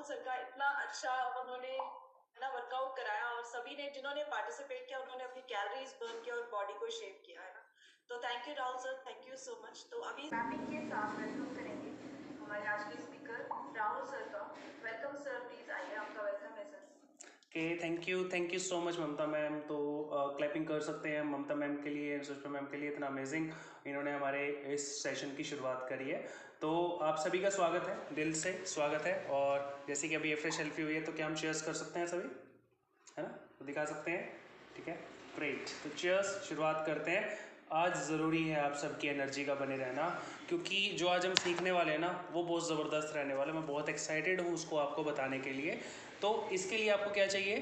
Sir का इतना अच्छा उन्होंने है ना वर्कआउट कराया, और सभी ने जिन्होंने पार्टिसिपेट किया उन्होंने अपनी कैलोरीज बर्न किया और बॉडी को शेप किया है ना। तो thank you Rahul sir, thank you so much. तो अभी मैपिंग के साथ वेलकम करेंगे हमारे आज के स्पीकर राहुल सर का। वेलकम सर, प्लीज आइए, आपका वेलकम है sir. Okay, thank you so much Mamata ma'am. तो क्लैपिंग कर सकते हैं ममता मैम के लिए, सुषमा मैम के लिए, इतना अमेजिंग इन्होंने हमारे इस सेशन की शुरुआत करी है। तो आप सभी का स्वागत है, दिल से स्वागत है। और जैसे कि अभी ये फ्रेश सेल्फी हुई है तो क्या हम चीयर्स कर सकते हैं सभी, है ना? तो दिखा सकते हैं, ठीक है, ग्रेट। तो चीयर्स, शुरुआत करते हैं। आज ज़रूरी है आप सबकी एनर्जी का बने रहना, क्योंकि जो आज हम सीखने वाले हैं ना वो बहुत ज़बरदस्त रहने वाला है। मैं बहुत एक्साइटेड हूँ उसको आपको बताने के लिए। तो इसके लिए आपको क्या चाहिए?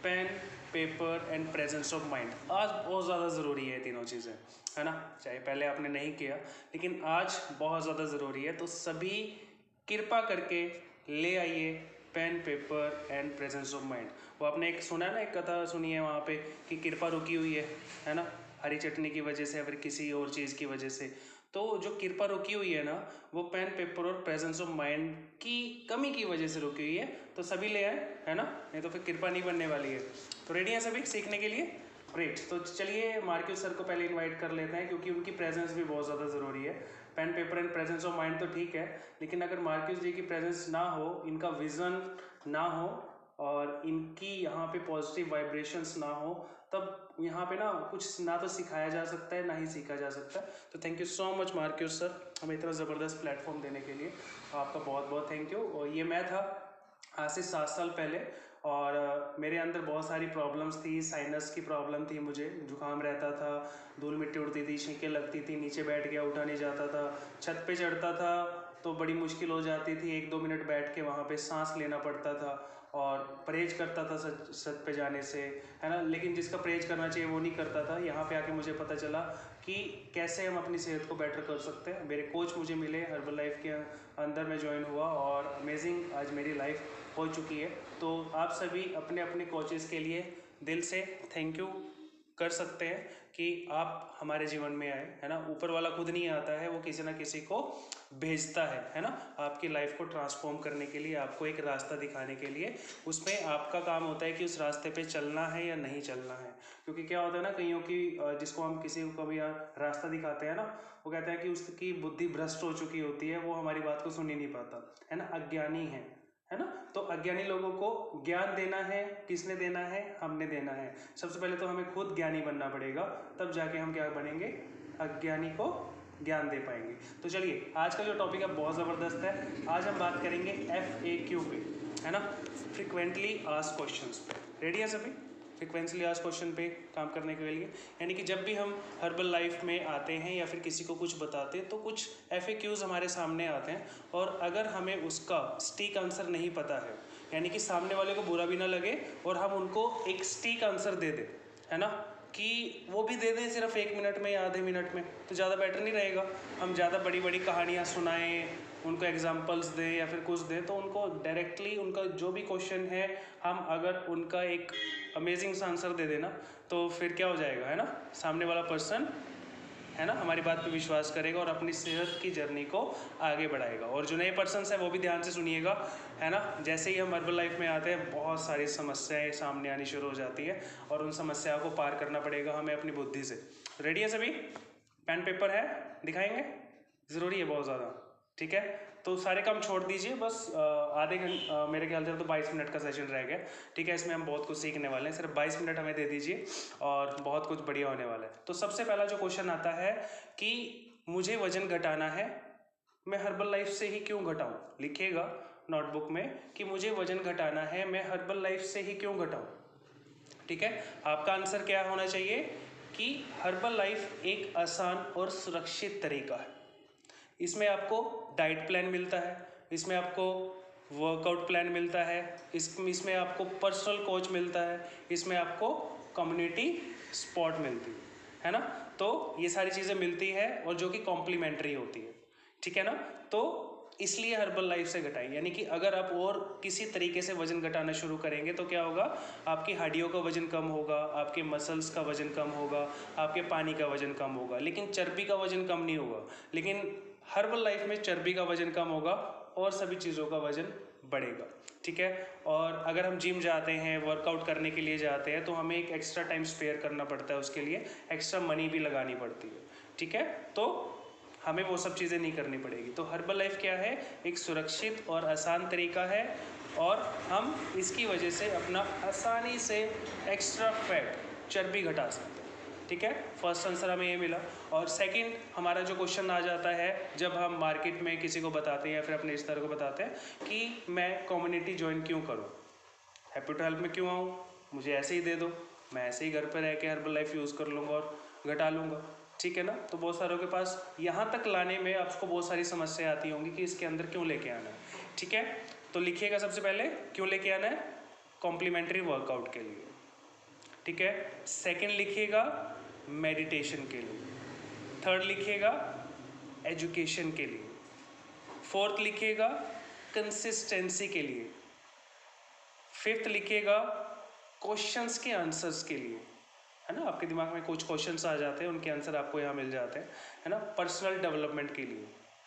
Pen, paper and presence of mind. आज बहुत ज़्यादा ज़रूरी है तीनों चीज़ें, है ना? चाहे पहले आपने नहीं किया, लेकिन आज बहुत ज़्यादा ज़रूरी है। तो सभी कृपा करके ले आइए pen, paper and presence of mind. वो आपने एक सुना है ना, एक कथा सुनी है वहाँ पे कि कृपा रुकी हुई है ना? हरी चटनी की वजह से या फिर किसी और चीज़ की वजह से। तो जो कृपा रुकी हुई है ना, वो पेन, पेपर और प्रेजेंस ऑफ माइंड की कमी की वजह से रुकी हुई है। तो सभी ले आए, है ना? नहीं तो फिर कृपा नहीं बनने वाली है। तो रेडी हैं सभी सीखने के लिए? ग्रेट। तो चलिए मार्क्यूस सर को पहले इनवाइट कर लेते हैं, क्योंकि उनकी प्रेजेंस भी बहुत ज़्यादा ज़रूरी है। Pen, paper and presence of mind तो ठीक है, लेकिन अगर मार्क्यूस जी की प्रेजेंस ना हो, इनका विजन ना हो और इनकी यहाँ पे पॉजिटिव वाइब्रेशंस ना हो, तब यहाँ पे ना कुछ ना तो सिखाया जा सकता है ना ही सीखा जा सकता है। तो thank you so much Marcus sir, हमें इतना ज़बरदस्त प्लेटफॉर्म देने के लिए आपका बहुत बहुत थैंक यू। और ये मैं था आज से 7 साल पहले, और मेरे अंदर बहुत सारी प्रॉब्लम्स थी। साइनस की प्रॉब्लम थी, मुझे जुकाम रहता था, धूल मिट्टी उड़ती थी, छींकें लगती थी, नीचे बैठ गया उठा नहीं जाता था, छत पे चढ़ता था तो बड़ी मुश्किल हो जाती थी, 1-2 मिनट बैठ के वहाँ पे सांस लेना पड़ता था, और परहेज करता था छत पे जाने से, है ना? लेकिन जिसका परहेज करना चाहिए वो नहीं करता था। यहाँ पे आके मुझे पता चला कि कैसे हम अपनी सेहत को बेटर कर सकते हैं। मेरे कोच मुझे मिले, हर्बल लाइफ के अंदर मैं ज्वाइन हुआ और अमेजिंग आज मेरी लाइफ हो चुकी है। तो आप सभी अपने अपने कोचेस के लिए दिल से थैंक यू कर सकते हैं कि आप हमारे जीवन में आए, है ना? ऊपर वाला खुद नहीं आता है, वो किसी ना किसी को भेजता है ना? आपकी लाइफ को ट्रांसफॉर्म करने के लिए, आपको एक रास्ता दिखाने के लिए। उसमें आपका काम होता है कि उस रास्ते पे चलना है या नहीं चलना है। क्योंकि क्या होता है ना, कईयों की जिसको हम किसी को कभी रास्ता दिखाते हैं ना, वो कहते हैं कि उसकी बुद्धि भ्रष्ट हो चुकी होती है, वो हमारी बात को सुन ही नहीं पाता, है ना? अज्ञानी है ना? तो अज्ञानी लोगों को ज्ञान देना है, किसने देना है? हमने देना है। सबसे पहले तो हमें खुद ज्ञानी बनना पड़ेगा, तब जाके हम क्या बनेंगे? अज्ञानी को ज्ञान दे पाएंगे। तो चलिए आज का जो टॉपिक है बहुत ज़बरदस्त है। आज हम बात करेंगे FAQ पे, है ना? फ्रिक्वेंटली आस्क्ड क्वेश्चंस पे। रेडी है सभी फ्रिक्वेंटली आस्क्ड क्वेश्चन पे काम करने के लिए? यानी कि जब भी हम हर्बल लाइफ में आते हैं या फिर किसी को कुछ बताते हैं तो कुछ FAQs हमारे सामने आते हैं, और अगर हमें उसका स्टीक आंसर नहीं पता है, यानी कि सामने वाले को बुरा भी ना लगे और हम उनको एक स्टीक आंसर दे दें, है ना? कि वो भी दे दें सिर्फ 1 मिनट में या आधे मिनट में, तो ज़्यादा बेटर नहीं रहेगा? हम ज़्यादा बड़ी बड़ी कहानियाँ सुनाएं, उनको एग्जांपल्स दें या फिर कुछ दें, तो उनको डायरेक्टली उनका जो भी क्वेश्चन है हम अगर उनका एक अमेजिंग सा आंसर दे देना, तो फिर क्या हो जाएगा, है ना? सामने वाला पर्सन, है ना, हमारी बात पे विश्वास करेगा और अपनी सेहत की जर्नी को आगे बढ़ाएगा। और जो नए पर्सन्स हैं वो भी ध्यान से सुनिएगा, है ना? जैसे ही हम हर्बल लाइफ में आते हैं बहुत सारी समस्याएं सामने आनी शुरू हो जाती है, और उन समस्याओं को पार करना पड़ेगा हमें अपनी बुद्धि से। रेडी है सभी? पेन पेपर है? दिखाएंगे, ज़रूरी है बहुत ज़्यादा, ठीक है? तो सारे काम छोड़ दीजिए, बस आधे घंटे, मेरे ख्याल से तो 22 मिनट का सेशन रह गया, ठीक है? इसमें हम बहुत कुछ सीखने वाले हैं, सिर्फ 22 मिनट हमें दे दीजिए और बहुत कुछ बढ़िया होने वाला है। तो सबसे पहला जो क्वेश्चन आता है कि मुझे वजन घटाना है, मैं हर्बल लाइफ से ही क्यों घटाऊं? लिखिएगा नोटबुक में कि मुझे वजन घटाना है, मैं हर्बल लाइफ से ही क्यों घटाऊं? ठीक है? आपका आंसर क्या होना चाहिए कि हर्बल लाइफ एक आसान और सुरक्षित तरीका है। इसमें आपको डाइट प्लान मिलता है, इसमें आपको वर्कआउट प्लान मिलता है, इसमें आपको पर्सनल कोच मिलता है, इसमें आपको कम्युनिटी सपोर्ट मिलती है ना? तो ये सारी चीज़ें मिलती है और जो कि कॉम्प्लीमेंट्री होती है, ठीक है ना? तो इसलिए हर्बल लाइफ से घटाएं। यानी कि अगर आप और किसी तरीके से वजन घटाना शुरू करेंगे तो क्या होगा? आपकी हड्डियों का वजन कम होगा, आपके मसल्स का वजन कम होगा, आपके पानी का वजन कम होगा, लेकिन चर्बी का वजन कम नहीं होगा। लेकिन हर्बल लाइफ में चर्बी का वजन कम होगा, और सभी चीज़ों का वजन बढ़ेगा। ठीक है, और अगर हम जिम जाते हैं, वर्कआउट करने के लिए जाते हैं, तो हमें एक एक्स्ट्रा टाइम स्पेयर करना पड़ता है, उसके लिए एक्स्ट्रा मनी भी लगानी पड़ती है। ठीक है, तो हमें वो सब चीज़ें नहीं करनी पड़ेगी। तो हर्बल लाइफ क्या है, एक सुरक्षित और आसान तरीका है, और हम इसकी वजह से अपना आसानी से एक्स्ट्रा फैट, चर्बी घटा सकते हैं। ठीक है, फर्स्ट आंसर हमें ये मिला। और सेकंड हमारा जो क्वेश्चन आ जाता है, जब हम मार्केट में किसी को बताते हैं या फिर अपने रिश्तेदारों को बताते हैं कि मैं कम्युनिटी ज्वाइन क्यों करूं, हैप्पी टू हेल्प में क्यों आऊं, मुझे ऐसे ही दे दो, मैं ऐसे ही घर पर रह के हर्बल लाइफ यूज़ कर लूँगा और घटा लूँगा। ठीक है ना, तो बहुत सारों के पास यहाँ तक लाने में आपको बहुत सारी समस्या आती होंगी कि इसके अंदर क्यों लेके आना है। ठीक है, तो लिखिएगा सबसे पहले क्यों लेके आना है, कॉम्प्लीमेंट्री वर्कआउट के लिए। ठीक है, सेकंड लिखिएगा मेडिटेशन के लिए, थर्ड लिखिएगा एजुकेशन के लिए, फोर्थ लिखिएगा कंसिस्टेंसी के लिए, फिफ्थ लिखिएगा क्वेश्चंस के आंसर्स के लिए, है ना, आपके दिमाग में कुछ क्वेश्चंस आ जाते हैं, उनके आंसर आपको यहाँ मिल जाते हैं, है ना, पर्सनल डेवलपमेंट के लिए।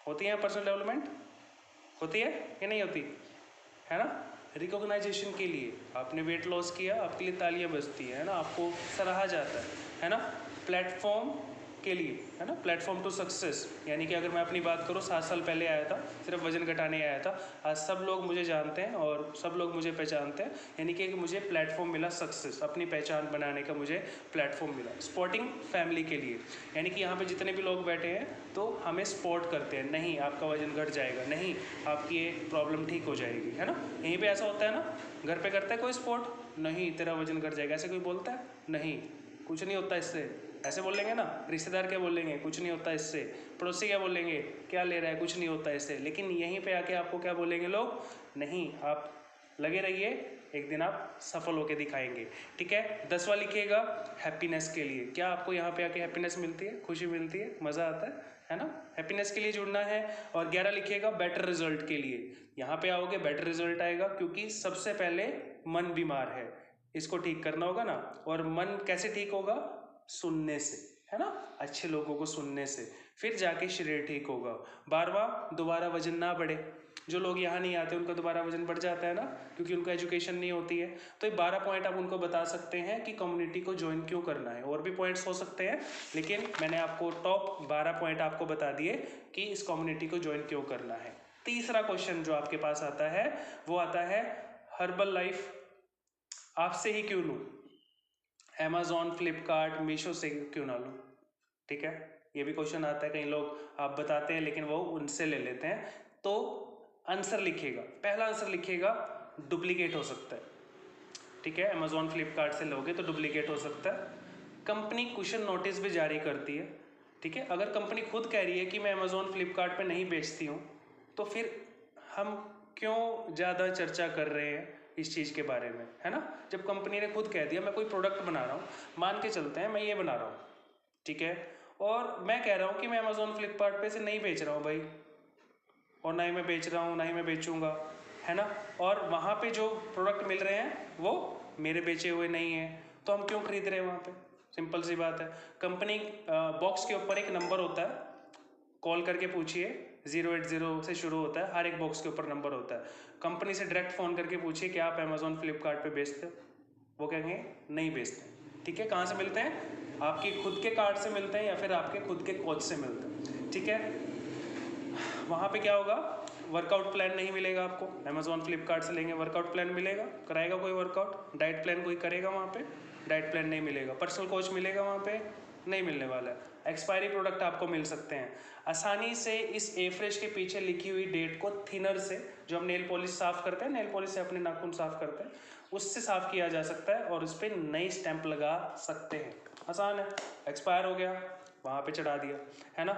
होती है पर्सनल डेवलपमेंट, होती है कि नहीं होती, है ना, रिकॉग्नाइजेशन के लिए, आपने वेट लॉस किया, आपके लिए तालियां बजती है ना, आपको सराहा जाता है ना, प्लेटफॉर्म के लिए, है ना, प्लेटफॉर्म टू सक्सेस, यानी कि अगर मैं अपनी बात करूँ, 7 साल पहले आया था, सिर्फ वजन घटाने आया था, आज सब लोग मुझे जानते हैं और सब लोग मुझे पहचानते हैं, यानी कि मुझे प्लेटफॉर्म मिला सक्सेस, अपनी पहचान बनाने का मुझे प्लेटफॉर्म मिला। स्पोर्टिंग फैमिली के लिए, यानी कि यहाँ पे जितने भी लोग बैठे हैं तो हमें सपोर्ट करते हैं, नहीं आपका वजन घट जाएगा, नहीं आपकी ये प्रॉब्लम ठीक हो जाएगी, है ना। यहीं पे ऐसा होता है ना, घर पे करता है कोई सपोर्ट, नहीं तेरा वजन घट जाएगा, ऐसे कोई बोलता है, नहीं कुछ नहीं होता इससे, ऐसे बोलेंगे ना। रिश्तेदार क्या बोलेंगे, कुछ नहीं होता इससे। पड़ोसी क्या बोलेंगे, क्या ले रहा है, कुछ नहीं होता इससे। लेकिन यहीं पे आके आपको क्या बोलेंगे लोग, नहीं आप लगे रहिए, एक दिन आप सफल होके दिखाएंगे। ठीक है, 10वां लिखिएगा हैप्पीनेस के लिए। क्या आपको यहाँ पे आके हैप्पीनेस मिलती है, खुशी मिलती है, मज़ा आता है ना, हैप्पीनेस के लिए जुड़ना है। और 11 लिखिएगा बेटर रिजल्ट के लिए। यहाँ पे आओगे बेटर रिजल्ट आएगा, क्योंकि सबसे पहले मन बीमार है, इसको ठीक करना होगा ना। और मन कैसे ठीक होगा, सुनने से, है ना, अच्छे लोगों को सुनने से, फिर जाके शरीर ठीक होगा। 12वां दोबारा वजन ना बढ़े। जो लोग यहाँ नहीं आते उनका दोबारा वजन बढ़ जाता है ना, क्योंकि उनको एजुकेशन नहीं होती है। तो ये 12 पॉइंट आप उनको बता सकते हैं कि कम्युनिटी को ज्वाइन क्यों करना है। और भी पॉइंट्स हो सकते हैं, लेकिन मैंने आपको टॉप 12 पॉइंट आपको बता दिए कि इस कम्युनिटी को ज्वाइन क्यों करना है। तीसरा क्वेश्चन जो आपके पास आता है वो आता है हर्बल लाइफ आपसे ही क्यों लूँ, अमेजोन, फ्लिपकार्ट, मीशो से क्यों ना लूँ। ठीक है, ये भी क्वेश्चन आता है, कई लोग आप बताते हैं लेकिन वो उनसे ले लेते हैं। तो आंसर लिखिएगा, पहला आंसर लिखिएगा डुप्लीकेट हो सकता है। ठीक है, अमेजोन, फ्लिपकार्ट से लोगे तो डुप्लीकेट हो सकता है। कंपनी क्वेश्चन नोटिस भी जारी करती है। ठीक है, अगर कंपनी खुद कह रही है कि मैं अमेजोन, फ्लिपकार्ट पे नहीं बेचती हूँ, तो फिर हम क्यों ज़्यादा चर्चा कर रहे हैं इस चीज़ के बारे में, है ना। जब कंपनी ने खुद कह दिया मैं कोई प्रोडक्ट बना रहा हूँ, मान के चलते हैं मैं ये बना रहा हूँ, ठीक है, और मैं कह रहा हूँ कि मैं अमेजोन, फ्लिपकार्ट पे से नहीं बेच रहा हूँ भाई, और ना ही मैं बेच रहा हूँ, ना ही मैं बेचूंगा, है ना, और वहाँ पे जो प्रोडक्ट मिल रहे हैं वो मेरे बेचे हुए नहीं हैं, तो हम क्यों खरीद रहे हैं वहाँ पे। सिंपल सी बात है। कंपनी बॉक्स के ऊपर एक नंबर होता है, कॉल करके पूछिए, 080 से शुरू होता है, हर एक बॉक्स के ऊपर नंबर होता है। कंपनी से डायरेक्ट फ़ोन करके पूछिए कि आप अमेजोन, फ्लिपकार्ट पे बेचते हो, वो कहेंगे नहीं बेचते। ठीक है, कहाँ से मिलते हैं, आपके खुद के कार्ड से मिलते हैं या फिर आपके खुद के कोच से मिलते हैं। ठीक है, वहाँ पे क्या होगा, वर्कआउट प्लान नहीं मिलेगा आपको। अमेजोन, फ्लिपकार्ट से लेंगे, वर्कआउट प्लान मिलेगा, कराएगा कोई वर्कआउट, डाइट प्लान कोई करेगा वहाँ पे, डाइट प्लान नहीं मिलेगा। पर्सनल कोच मिलेगा वहाँ पे, नहीं मिलने वाला है। एक्सपायरी प्रोडक्ट आपको मिल सकते हैं। आसानी से इस एफ्रेश के पीछे लिखी हुई डेट को थिनर से, जो हम नेल पॉलिश साफ करते हैं, नेल पॉलिश से अपने नाखून साफ करते हैं, उससे साफ किया जा सकता है और उस पर नई स्टैंप लगा सकते हैं। आसान है, एक्सपायर हो गया वहाँ पे चढ़ा दिया, है ना।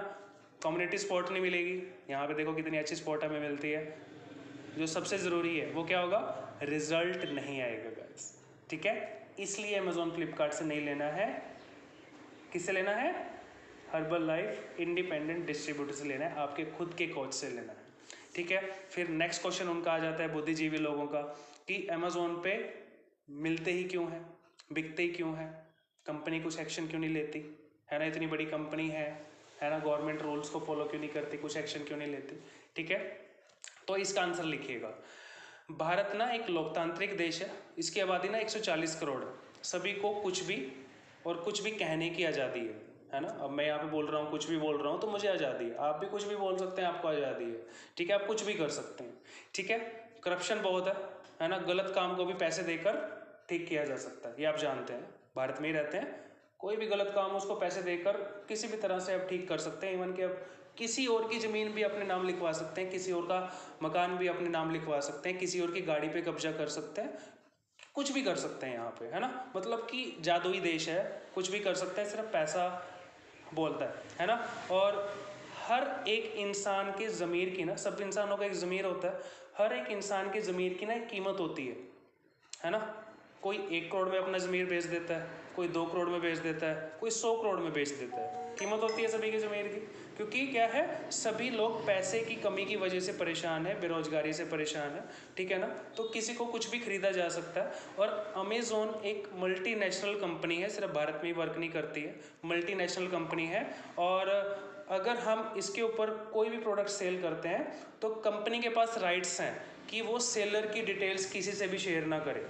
कम्युनिटी सपोर्ट नहीं मिलेगी, यहाँ पे देखो कितनी अच्छी सपोर्ट हमें मिलती है। जो सबसे ज़रूरी है वो क्या होगा, रिजल्ट नहीं आएगा गाइस। ठीक है, इसलिए अमेजोन, फ्लिपकार्ट से नहीं लेना है। किससे लेना है, हर्बल लाइफ इंडिपेंडेंट डिस्ट्रीब्यूटर से लेना है, आपके खुद के कोच से लेना है। ठीक है, फिर नेक्स्ट क्वेश्चन उनका आ जाता है बुद्धिजीवी लोगों का, कि अमेजोन पे मिलते ही क्यों है, बिकते ही क्यों है, कंपनी कुछ एक्शन क्यों नहीं लेती, है ना, इतनी बड़ी कंपनी है ना, गवर्नमेंट रूल्स को फॉलो क्यों नहीं करती, कुछ एक्शन क्यों नहीं लेती। ठीक है, तो इसका आंसर लिखिएगा। भारत ना एक लोकतांत्रिक देश है, इसकी आबादी ना 140 करोड़ है, सभी को कुछ भी और कुछ भी कहने की आज़ादी है ना। अब मैं यहाँ पे बोल रहा हूँ, कुछ भी बोल रहा हूँ, तो मुझे आज़ादी है, आप भी कुछ भी बोल सकते हैं, आपको आज़ादी है, ठीक है, आप कुछ भी कर सकते हैं, ठीक है। करप्शन बहुत है ना, गलत काम को भी पैसे देकर ठीक किया जा सकता है, ये आप जानते हैं, भारत में ही रहते हैं, कोई भी गलत काम उसको पैसे देकर किसी भी तरह से आप ठीक कर सकते हैं। इवन कि आप किसी और की ज़मीन भी अपने नाम लिखवा सकते हैं, किसी और का मकान भी अपने नाम लिखवा सकते हैं, किसी और की गाड़ी पे कब्जा कर सकते हैं, कुछ भी कर सकते हैं यहाँ पे, है ना। मतलब कि जादुई देश है, कुछ भी कर सकते हैं, सिर्फ पैसा बोलता है ना। और हर एक इंसान के ज़मीर की ना, सब इंसानों का एक ज़मीर होता है, हर एक इंसान के ज़मीर की ना एक कीमत होती है ना। कोई 1 करोड़ में अपना ज़मीर बेच देता है, कोई 2 करोड़ में बेच देता है, कोई 100 करोड़ में बेच देता है, कीमत होती है सभी के ज़मीर की। क्योंकि क्या है, सभी लोग पैसे की कमी की वजह से परेशान है, बेरोजगारी से परेशान है, ठीक है ना। तो किसी को कुछ भी खरीदा जा सकता है। और अमेज़ॉन एक मल्टीनेशनल कंपनी है, सिर्फ भारत में ही वर्क नहीं करती है, मल्टीनेशनल कंपनी है। और अगर हम इसके ऊपर कोई भी प्रोडक्ट सेल करते हैं तो कंपनी के पास राइट्स हैं कि वो सेलर की डिटेल्स किसी से भी शेयर ना करे,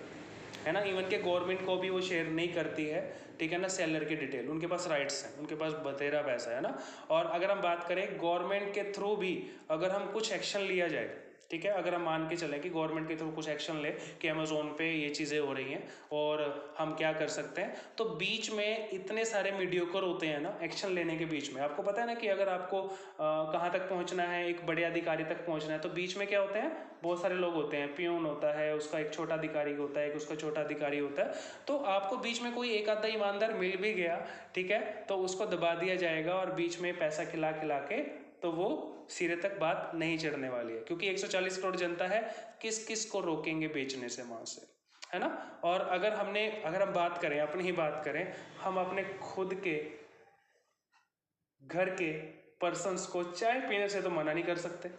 है ना। इवन के गवर्नमेंट को भी वो शेयर नहीं करती है, ठीक है ना, सेलर की डिटेल, उनके पास राइट्स हैं, उनके पास बतेरा पैसा है ना। और अगर हम बात करें गवर्नमेंट के थ्रू भी अगर हम कुछ एक्शन लिया जाए, ठीक है, अगर हम मान के चलें कि गवर्नमेंट के थ्रू कुछ एक्शन ले कि अमेज़ॉन पे ये चीज़ें हो रही हैं और हम क्या कर सकते हैं, तो बीच में इतने सारे मीडियोकर होते हैं ना एक्शन लेने के बीच में। आपको पता है ना कि अगर आपको कहाँ तक पहुँचना है, एक बड़े अधिकारी तक पहुँचना है, तो बीच में क्या होते हैं, बहुत सारे लोग होते हैं, पियून होता है, उसका एक छोटा अधिकारी होता है, एक उसका छोटा अधिकारी होता है। तो आपको बीच में कोई एक आधा ईमानदार मिल भी गया, ठीक है, तो उसको दबा दिया जाएगा और बीच में पैसा खिला खिला के तो वो सिरे तक बात नहीं चढ़ने वाली है। क्योंकि 140 करोड़ जनता है, किस किस को रोकेंगे बेचने से वहाँ से, है ना। और अगर हम बात करें, अपनी ही बात करें, हम अपने खुद के घर के पर्सन्स को चाय पीने से तो मना नहीं कर सकते,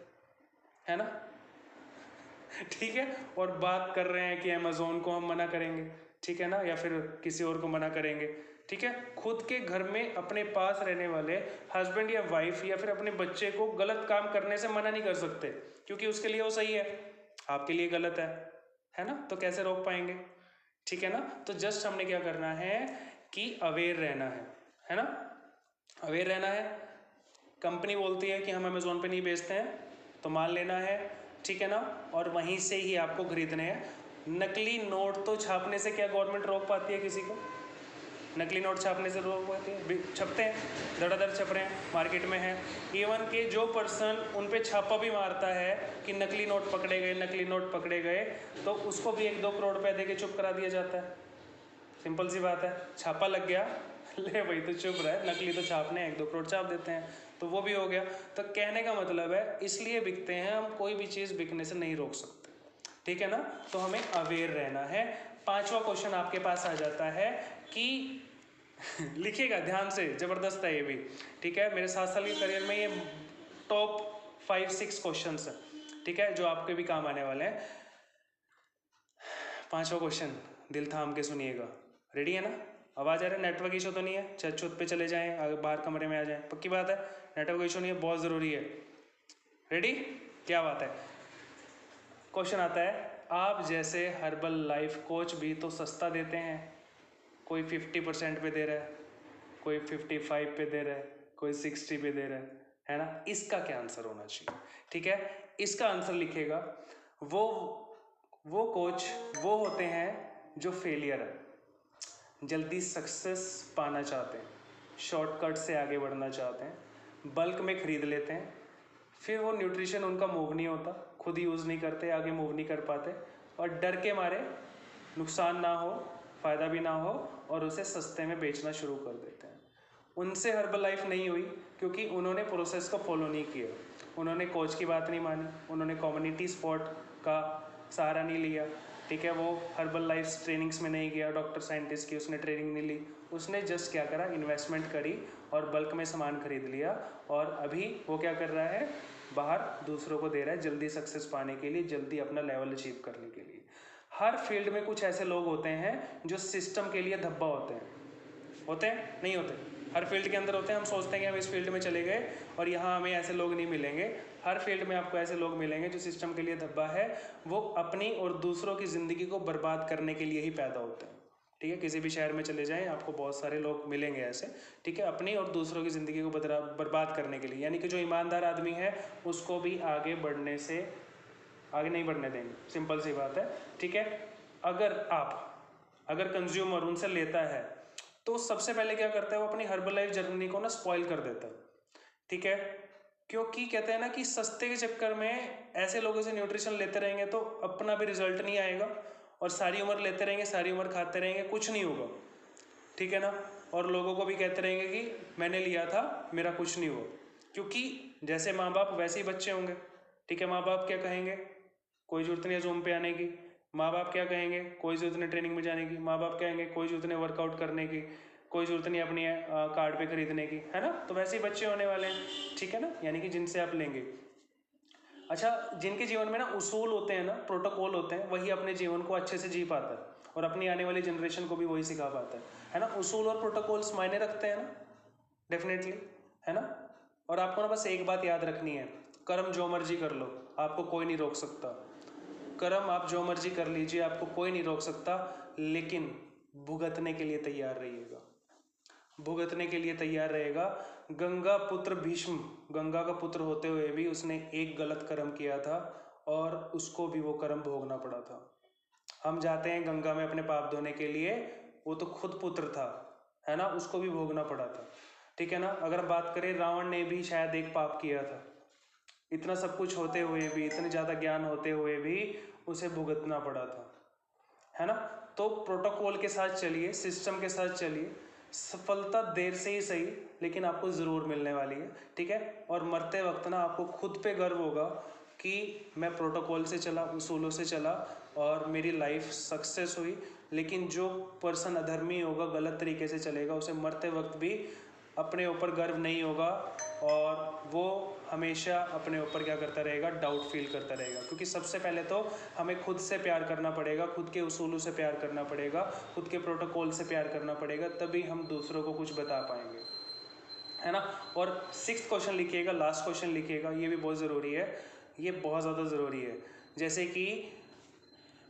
है ना, ठीक है। और बात कर रहे हैं कि अमेज़ॉन को हम मना करेंगे, ठीक है ना, या फिर किसी और को मना करेंगे, ठीक है। खुद के घर में अपने पास रहने वाले हस्बैंड या वाइफ या फिर अपने बच्चे को गलत काम करने से मना नहीं कर सकते, क्योंकि उसके लिए वो सही है, आपके लिए गलत है ना। तो कैसे रोक पाएंगे, ठीक है ना। तो जस्ट हमने क्या करना है कि अवेयर रहना है ना, अवेयर रहना है। कंपनी बोलती है कि हम अमेज़ॉन पे नहीं बेचते हैं, तो मान लेना है, ठीक है ना, और वहीं से ही आपको खरीदने हैं। नकली नोट तो छापने से क्या गवर्नमेंट रोक पाती है किसी को? नकली नोट छापने से रोक पाती है? छपते हैं, धड़ाधड़ छप रहे हैं, मार्केट में है। इवन के जो पर्सन उन पे छापा भी मारता है कि नकली नोट पकड़े गए, नकली नोट पकड़े गए, तो उसको भी 1-2 करोड़ रुपए दे के चुप करा दिया जाता है। सिंपल सी बात है, छापा लग गया, ले भाई तो चुप रहा है, नकली तो छापने 1-2 करोड़ छाप देते हैं, तो वो भी हो गया। तो कहने का मतलब है, इसलिए बिकते हैं, हम कोई भी चीज़ बिकने से नहीं रोक सकते, ठीक है ना। तो हमें अवेयर रहना है। 5वां क्वेश्चन आपके पास आ जाता है कि लिखिएगा ध्यान से, ज़बरदस्त है ये भी, ठीक है। मेरे 7 साल के करियर में ये टॉप 5-6 क्वेश्चन है, ठीक है, जो आपके भी काम आने वाले हैं। 5वां क्वेश्चन दिल थाम के सुनिएगा, रेडी है ना। आवाज़ आ रहा है, नेटवर्क इशू तो नहीं है, छत पे चले जाएं, बाहर कमरे में आ जाएं, पक्की बात है, नेटवर्क इशू नहीं है, बहुत ज़रूरी है। रेडी, क्या बात है। क्वेश्चन आता है, आप जैसे हर्बल लाइफ कोच भी तो सस्ता देते हैं, कोई 50% पे दे रहा है, कोई 55 पे दे रहा है, कोई 60 पे दे रहा है ना। इसका क्या आंसर होना चाहिए, ठीक है। इसका आंसर लिखेगा, वो कोच वो होते हैं जो फेलियर है, जल्दी सक्सेस पाना चाहते हैं, शॉर्टकट से आगे बढ़ना चाहते हैं, बल्क में ख़रीद लेते हैं, फिर वो न्यूट्रिशन उनका मूव नहीं होता, खुद यूज़ नहीं करते, आगे मूव नहीं कर पाते, और डर के मारे नुकसान ना हो, फ़ायदा भी ना हो, और उसे सस्ते में बेचना शुरू कर देते हैं। उनसे हर्बल लाइफ नहीं हुई क्योंकि उन्होंने प्रोसेस को फॉलो नहीं किया, उन्होंने कोच की बात नहीं मानी, उन्होंने कम्युनिटी सपोर्ट का सहारा नहीं लिया, ठीक है। वो हर्बल लाइफ ट्रेनिंग्स में नहीं गया, डॉक्टर साइंटिस्ट की उसने ट्रेनिंग नहीं ली, उसने जस्ट क्या करा, इन्वेस्टमेंट करी और बल्क में सामान खरीद लिया, और अभी वो क्या कर रहा है, बाहर दूसरों को दे रहा है जल्दी सक्सेस पाने के लिए, जल्दी अपना लेवल अचीव करने के लिए। हर फील्ड में कुछ ऐसे लोग होते हैं जो सिस्टम के लिए धब्बा होते हैं, नहीं होते, हर फील्ड के अंदर होते हैं। हम सोचते हैं कि हम इस फील्ड में चले गए और यहाँ हमें ऐसे लोग नहीं मिलेंगे। हर फील्ड में आपको ऐसे लोग मिलेंगे जो सिस्टम के लिए धब्बा है, वो अपनी और दूसरों की ज़िंदगी को बर्बाद करने के लिए ही पैदा होते हैं। ठीक है, किसी भी शहर में चले जाएं आपको बहुत सारे लोग मिलेंगे ऐसे। ठीक है, अपनी और दूसरों की ज़िंदगी को बर्बाद करने के लिए, यानी कि जो ईमानदार आदमी है उसको भी आगे बढ़ने से आगे नहीं बढ़ने देंगे, सिंपल सी बात है। ठीक है, अगर कंज्यूमर उनसे लेता है तो सबसे पहले क्या करता है, वो अपनी हर्बल लाइफ जर्नी को ना स्पॉइल कर देता है। ठीक है, क्योंकि कहते हैं ना कि सस्ते के चक्कर में ऐसे लोगों से न्यूट्रिशन लेते रहेंगे तो अपना भी रिजल्ट नहीं आएगा, और सारी उम्र लेते रहेंगे, सारी उम्र खाते रहेंगे, कुछ नहीं होगा। ठीक है ना, और लोगों को भी कहते रहेंगे कि मैंने लिया था, मेरा कुछ नहीं हुआ, क्योंकि जैसे माँ बाप वैसे ही बच्चे होंगे। ठीक है, माँ बाप क्या कहेंगे, कोई जरूरत नहीं है जूम पे आने की। माँ बाप क्या कहेंगे, कोई जरूरत नहीं ट्रेनिंग में जाने की। माँ बाप कहेंगे कोई जरूरत नहीं वर्कआउट करने की, कोई जरूरत नहीं अपनी कार्ड पे खरीदने की, है ना। तो वैसे ही बच्चे होने वाले हैं। ठीक है ना, यानी कि जिनसे आप लेंगे। अच्छा, जिनके जीवन में ना उसूल होते हैं ना, प्रोटोकॉल होते हैं, वही अपने जीवन को अच्छे से जी पाता है और अपनी आने वाली जनरेशन को भी वही सिखा पाता है ना। उसूल और प्रोटोकॉल्स मायने रखते हैं ना, डेफिनेटली, है ना। और आपको ना बस एक बात याद रखनी है, कर्म जो मर्जी कर लो, आपको कोई नहीं रोक सकता। कर्म आप जो मर्जी कर लीजिए, आपको कोई नहीं रोक सकता, लेकिन भुगतने के लिए तैयार रहिएगा, भुगतने के लिए तैयार रहेगा। गंगा पुत्र भीष्म, गंगा का पुत्र होते हुए भी उसने एक गलत कर्म किया था और उसको भी वो कर्म भोगना पड़ा था। हम जाते हैं गंगा में अपने पाप धोने के लिए, वो तो खुद पुत्र था, है ना, उसको भी भोगना पड़ा था। ठीक है ना। अगर बात करें, रावण ने भी शायद एक पाप किया था, इतना सब कुछ होते हुए भी, इतने ज़्यादा ज्ञान होते हुए भी उसे भुगतना पड़ा था, है ना। तो प्रोटोकॉल के साथ चलिए, सिस्टम के साथ चलिए, सफलता देर से ही सही लेकिन आपको ज़रूर मिलने वाली है। ठीक है, और मरते वक्त ना आपको खुद पे गर्व होगा कि मैं प्रोटोकॉल से चला, उसूलों से चला और मेरी लाइफ सक्सेस हुई। लेकिन जो पर्सन अधर्मी होगा, गलत तरीके से चलेगा, उसे मरते वक्त भी अपने ऊपर गर्व नहीं होगा और वो हमेशा अपने ऊपर क्या करता रहेगा, डाउट फील करता रहेगा। क्योंकि सबसे पहले तो हमें खुद से प्यार करना पड़ेगा, खुद के उसूलों से प्यार करना पड़ेगा, खुद के प्रोटोकॉल से प्यार करना पड़ेगा, तभी हम दूसरों को कुछ बता पाएंगे, है ना। और 6th क्वेश्चन लिखिएगा, लास्ट क्वेश्चन लिखिएगा, ये भी बहुत ज़रूरी है, ये बहुत ज़्यादा ज़रूरी है। जैसे कि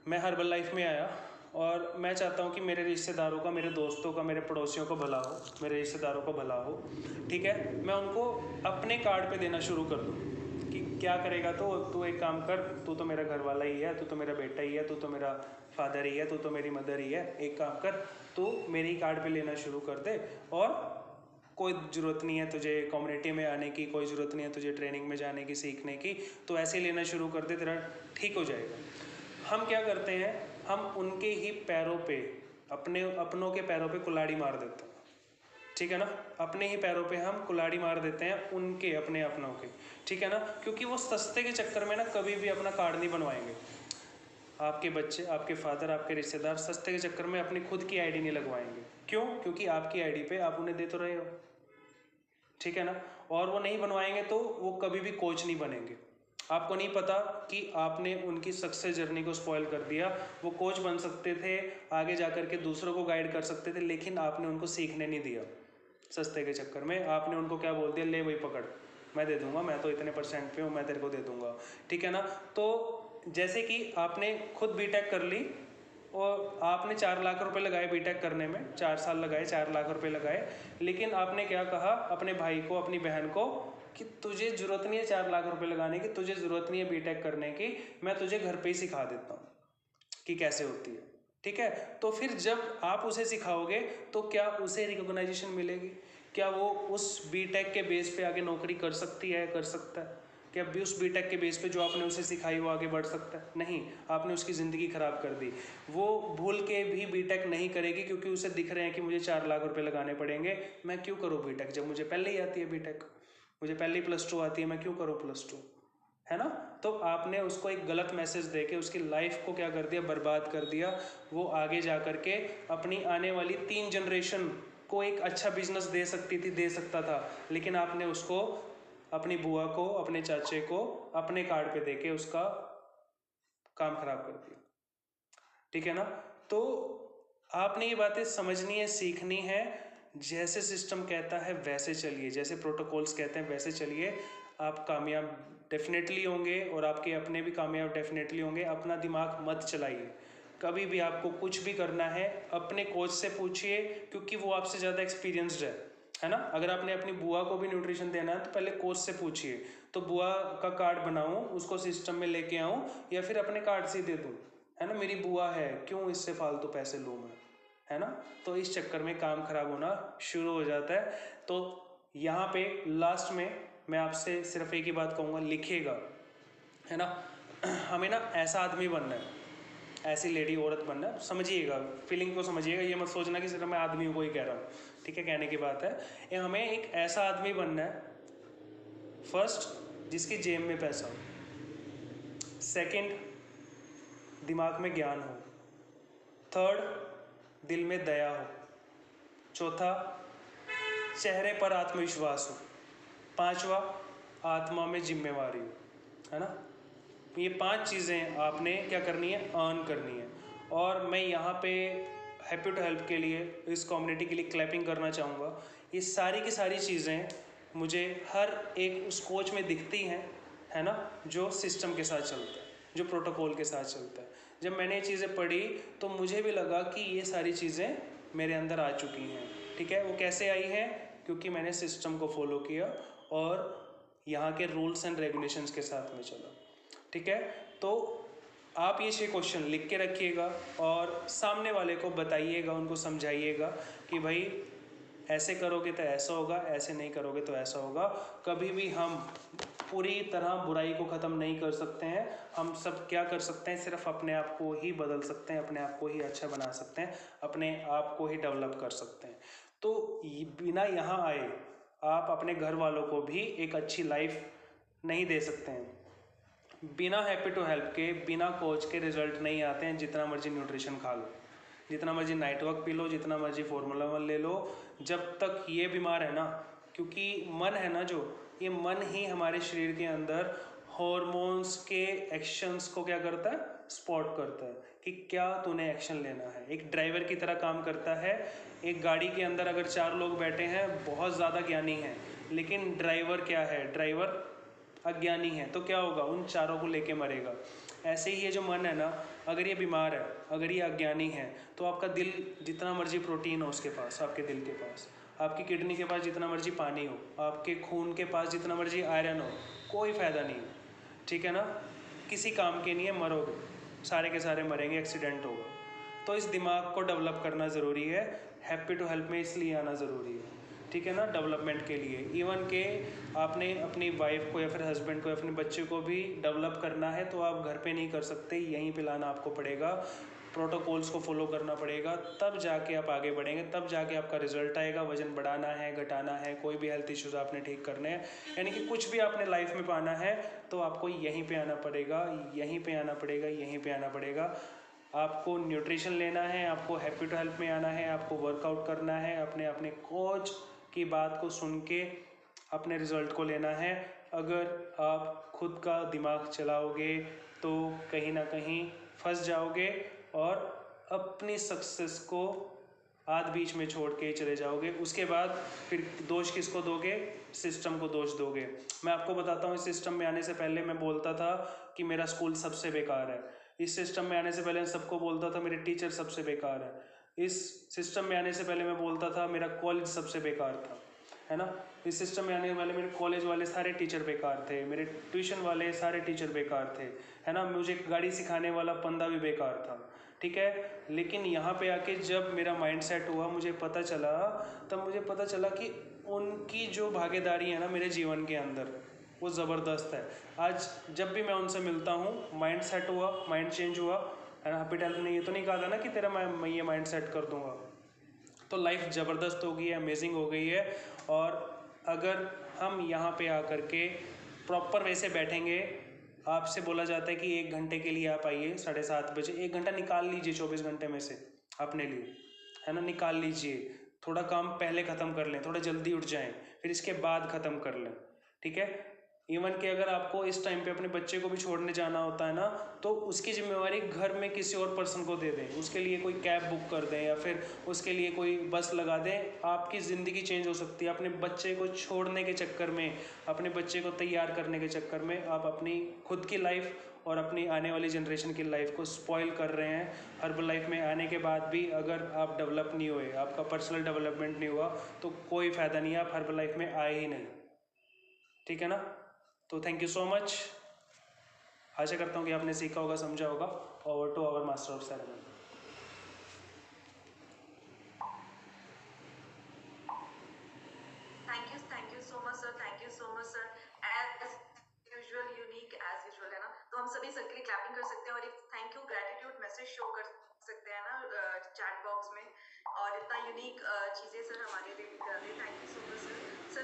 मैं हर्बल लाइफ में आया और मैं चाहता हूँ कि मेरे रिश्तेदारों का, मेरे दोस्तों का, मेरे पड़ोसियों का भला हो, मेरे रिश्तेदारों का भला हो। ठीक है, मैं उनको अपने कार्ड पे देना शुरू कर दूँ कि क्या करेगा, तो तू एक काम कर, तू तो मेरा घर वाला ही है, तू तो मेरा बेटा ही है, तू तो मेरा फादर ही है, तू तो मेरी मदर ही है, एक काम कर, तू मेरी कार्ड पे लेना शुरू कर दे, और कोई ज़रूरत नहीं है तुझे कम्युनिटी में आने की, कोई ज़रूरत नहीं है तुझे ट्रेनिंग में जाने की, सीखने की, तो ऐसे लेना शुरू कर दे, तेरा ठीक हो जाएगा। हम क्या करते हैं, हम उनके ही पैरों पे, अपनों के पैरों पे कुल्हाड़ी मार देते हैं। ठीक है ना, अपने ही पैरों पे हम कुल्हाड़ी मार देते हैं, उनके अपनों के। ठीक है ना, क्योंकि वो सस्ते के चक्कर में ना कभी भी अपना कार्ड नहीं बनवाएंगे। आपके बच्चे, आपके फादर, आपके रिश्तेदार सस्ते के चक्कर में अपनी खुद की आईडी नहीं लगवाएंगे। क्यों? क्योंकि आपकी आईडी पे आप उन्हें दे तो रहे हो। ठीक है ना, और वो नहीं बनवाएंगे तो वो कभी भी कोच नहीं बनेंगे। आपको नहीं पता कि आपने उनकी सक्सेस जर्नी को स्पॉइल कर दिया। वो कोच बन सकते थे, आगे जाकर के दूसरों को गाइड कर सकते थे, लेकिन आपने उनको सीखने नहीं दिया। सस्ते के चक्कर में आपने उनको क्या बोल दिया, ले वही पकड़, मैं दे दूंगा, मैं तो इतने % पे हूँ, मैं तेरे को दे दूंगा। ठीक है ना, तो जैसे कि आपने खुद बीटेक कर ली और आपने 4 लाख रुपए लगाए बीटेक करने में, 4 साल लगाए, 4 लाख रुपए लगाए, लेकिन आपने क्या कहा अपने भाई को, अपनी बहन को कि तुझे ज़रूरत नहीं है 4 लाख रुपए लगाने की, तुझे ज़रूरत नहीं है बीटेक करने की, मैं तुझे घर पे ही सिखा देता हूँ कि कैसे होती है। ठीक है, तो फिर जब आप उसे सिखाओगे तो क्या उसे रिकॉग्नाइजेशन मिलेगी? क्या वो उस बीटेक के बेस पे आगे नौकरी कर सकती है, कर सकता है? क्या उस बीटेक के बेस पे जो आपने उसे सिखाई वो आगे बढ़ सकता है? नहीं, आपने उसकी ज़िंदगी ख़राब कर दी। वो भूल के भी बीटेक नहीं करेगी क्योंकि उसे दिख रहे हैं कि मुझे 4 लाख रुपए लगाने पड़ेंगे, मैं क्यों करूँ बीटेक जब मुझे पहले ही आती है बीटेक, मुझे पहले ही +2 आती है, मैं क्यों करूँ +2, है ना। तो आपने उसको एक गलत मैसेज देके उसकी लाइफ को क्या कर दिया, बर्बाद कर दिया। वो आगे जा कर के अपनी आने वाली 3 जनरेशन को एक अच्छा बिजनेस दे सकती थी, दे सकता था, लेकिन आपने उसको, अपनी बुआ को, अपने चाचे को अपने कार्ड पे देके उसका काम खराब कर दिया। ठीक है ना, तो आपने ये बातें समझनी है, सीखनी है। जैसे सिस्टम कहता है वैसे चलिए, जैसे प्रोटोकॉल्स कहते हैं वैसे चलिए, आप कामयाब डेफिनेटली होंगे और आपके अपने भी कामयाब डेफिनेटली होंगे। अपना दिमाग मत चलाइए, कभी भी आपको कुछ भी करना है अपने कोच से पूछिए, क्योंकि वो आपसे ज़्यादा एक्सपीरियंस्ड है ना। अगर आपने अपनी बुआ को भी न्यूट्रिशन देना है तो पहले कोच से पूछिए, तो बुआ का कार्ड बनाऊं, उसको सिस्टम में लेके आऊं, या फिर अपने कार्ड से दे दूं, है ना। मेरी बुआ है, क्यों इससे फालतू पैसे लूँ मैं, है ना। तो इस चक्कर में काम खराब होना शुरू हो जाता है। तो यहाँ पे लास्ट में मैं आपसे सिर्फ एक ही बात कहूँगा, लिखिएगा, है ना। हमें ना ऐसा आदमी बनना है, ऐसी लेडी औरत बनना है, समझिएगा, फीलिंग को समझिएगा, ये मत सोचना कि सिर्फ मैं आदमियों को ही कह रहा हूँ, ठीक है, कहने की बात है। ये हमें एक ऐसा आदमी बनना है, फर्स्ट जिसकी जेब में पैसा हो, सेकंड दिमाग में ज्ञान हो, थर्ड दिल में दया हो, चौथा चेहरे पर आत्मविश्वास हो, पांचवा आत्मा में जिम्मेवारी हो, है ना। ये 5 चीज़ें आपने क्या करनी है, अर्न करनी है। और मैं यहाँ पे हैप्पी टू हेल्प के लिए, इस कम्युनिटी के लिए क्लैपिंग करना चाहूँगा। ये सारी की सारी चीज़ें मुझे हर एक उस कोच में दिखती हैं, है ना, जो सिस्टम के साथ चलता है, जो प्रोटोकॉल के साथ चलता है। जब मैंने ये चीज़ें पढ़ी तो मुझे भी लगा कि ये सारी चीज़ें मेरे अंदर आ चुकी हैं, ठीक है। वो कैसे आई हैं, क्योंकि मैंने सिस्टम को फॉलो किया और यहाँ के रूल्स एंड रेगुलेशंस के साथ में चला, ठीक है। तो आप ये 6 क्वेश्चन लिख के रखिएगा और सामने वाले को बताइएगा, उनको समझाइएगा कि भाई ऐसे करोगे तो ऐसा होगा, ऐसे नहीं करोगे तो ऐसा होगा। कभी भी हम पूरी तरह बुराई को ख़त्म नहीं कर सकते हैं। हम सब क्या कर सकते हैं, सिर्फ अपने आप को ही बदल सकते हैं, अपने आप को ही अच्छा बना सकते हैं, अपने आप को ही डेवलप कर सकते हैं। तो बिना यहाँ आए आप अपने घर वालों को भी एक अच्छी लाइफ नहीं दे सकते हैं। बिना हैप्पी टू हेल्प के, बिना कोच के रिजल्ट नहीं आते हैं। जितना मर्जी न्यूट्रिशन खा लो, जितना मर्जी नाइट वर्क पी लो, जितना मर्जी फार्मूला 1 ले लो, जब तक ये बीमार है ना, क्योंकि मन है ना जो, ये मन ही हमारे शरीर के अंदर हॉर्मोन्स के एक्शंस को क्या करता है, स्पॉट करता है कि क्या तूने एक्शन लेना है। एक ड्राइवर की तरह काम करता है। एक गाड़ी के अंदर अगर 4 लोग बैठे हैं, बहुत ज़्यादा ज्ञानी हैं, लेकिन ड्राइवर क्या है, ड्राइवर अज्ञानी है, तो क्या होगा, उन चारों को लेके मरेगा। ऐसे ही ये जो मन है ना, अगर ये बीमार है, अगर ये अज्ञानी है, तो आपका दिल जितना मर्जी प्रोटीन हो उसके पास, आपके दिल के पास, आपकी किडनी के पास जितना मर्जी पानी हो, आपके खून के पास जितना मर्जी आयरन हो, कोई फ़ायदा नहीं, ठीक है ना। किसी काम के नहीं है, मरोगे, सारे के सारे मरेंगे, एक्सीडेंट होगा। तो इस दिमाग को डेवलप करना ज़रूरी है। हैप्पी टू हेल्प में इसलिए आना ज़रूरी है, ठीक है ना, डेवलपमेंट के लिए। इवन के आपने अपनी वाइफ को या फिर हस्बैंड को या अपने बच्चे को भी डेवलप करना है, तो आप घर पे नहीं कर सकते, यहीं पे लाना आपको पड़ेगा, प्रोटोकॉल्स को फॉलो करना पड़ेगा, तब जाके आप आगे बढ़ेंगे, तब जाके आपका रिजल्ट आएगा। वजन बढ़ाना है, घटाना है, कोई भी हेल्थ इश्यूज आपने ठीक करने हैं, यानी कि कुछ भी आपने लाइफ में पाना है, तो आपको यहीं पे आना पड़ेगा, यहीं पे आना पड़ेगा, यहीं पे आना पड़ेगा। आपको न्यूट्रिशन लेना है, आपको हैप्पी टू हेल्प में आना है, आपको वर्कआउट करना है, अपने कोच की बात को सुन के अपने रिजल्ट को लेना है। अगर आप खुद का दिमाग चलाओगे तो कहीं ना कहीं फंस जाओगे और अपनी सक्सेस को आध बीच में छोड़ के चले जाओगे। उसके बाद फिर दोष किसको दोगे, सिस्टम को दोष दोगे। मैं आपको बताता हूँ, इस सिस्टम में आने से पहले मैं बोलता था कि मेरा स्कूल सबसे बेकार है। इस सिस्टम में आने से पहले मैं सबको बोलता था मेरे टीचर सबसे बेकार है। इस सिस्टम में आने से पहले मैं बोलता था मेरा कॉलेज सबसे बेकार था, है ना। इस सिस्टम में आने वाले मेरे कॉलेज वाले सारे टीचर बेकार थे, मेरे ट्यूशन वाले सारे टीचर बेकार थे, है ना। मुझे गाड़ी सिखाने वाला बंदा भी बेकार था, ठीक है। लेकिन यहाँ पे आके जब मेरा माइंड सेट हुआ, मुझे पता चला, तब मुझे पता चला कि उनकी जो भागीदारी है ना मेरे जीवन के अंदर, वो ज़बरदस्त है। आज जब भी मैं उनसे मिलता हूँ, माइंड सेट हुआ, माइंड चेंज हुआ, है ना। हैप्पी टू ने ये तो नहीं कहा था ना कि तेरा मैं ये माइंड सेट कर दूंगा, तो लाइफ ज़बरदस्त हो गई है, अमेजिंग हो गई है। और अगर हम यहाँ पे आकर के प्रॉपर वे से बैठेंगे, आपसे बोला जाता है कि 1 घंटे के लिए आप आइए 7:30 बजे, 1 घंटा निकाल लीजिए 24 घंटे में से अपने लिए, है ना, निकाल लीजिए। थोड़ा काम पहले ख़त्म कर लें, थोड़ा जल्दी उठ जाएं, फिर इसके बाद ख़त्म कर लें, ठीक है। इवन कि अगर आपको इस टाइम पे अपने बच्चे को भी छोड़ने जाना होता है ना, तो उसकी जिम्मेवारी घर में किसी और पर्सन को दे दें, उसके लिए कोई कैब बुक कर दें या फिर उसके लिए कोई बस लगा दें। आपकी ज़िंदगी चेंज हो सकती है। अपने बच्चे को छोड़ने के चक्कर में, अपने बच्चे को तैयार करने के चक्कर में आप अपनी खुद की लाइफ और अपनी आने वाली जनरेशन की लाइफ को स्पॉइल कर रहे हैं। हर्बल लाइफ में आने के बाद भी अगर आप डेवलप नहीं हुए, आपका पर्सनल डेवलपमेंट नहीं हुआ, तो कोई फ़ायदा नहीं है, आप हर्बल लाइफ में आए ही नहीं। ठीक है ना? तो थैंक यू सो मच। आशा करता हूँ कि आपने सीखा होगा, समझा होगा। Over to our master of ceremony. Thank you so much sir, thank you so much sir. As usual, unique as usual, है ना? तो हम सभी सर के लिए क्लैपिंग कर सकते हैं और एक thank you gratitude message show कर सकते हैं ना चैट बॉक्स में। और इतना यूनिक चीज़ें सर हमारे लिए कर रहे हैं। Thank you so much sir.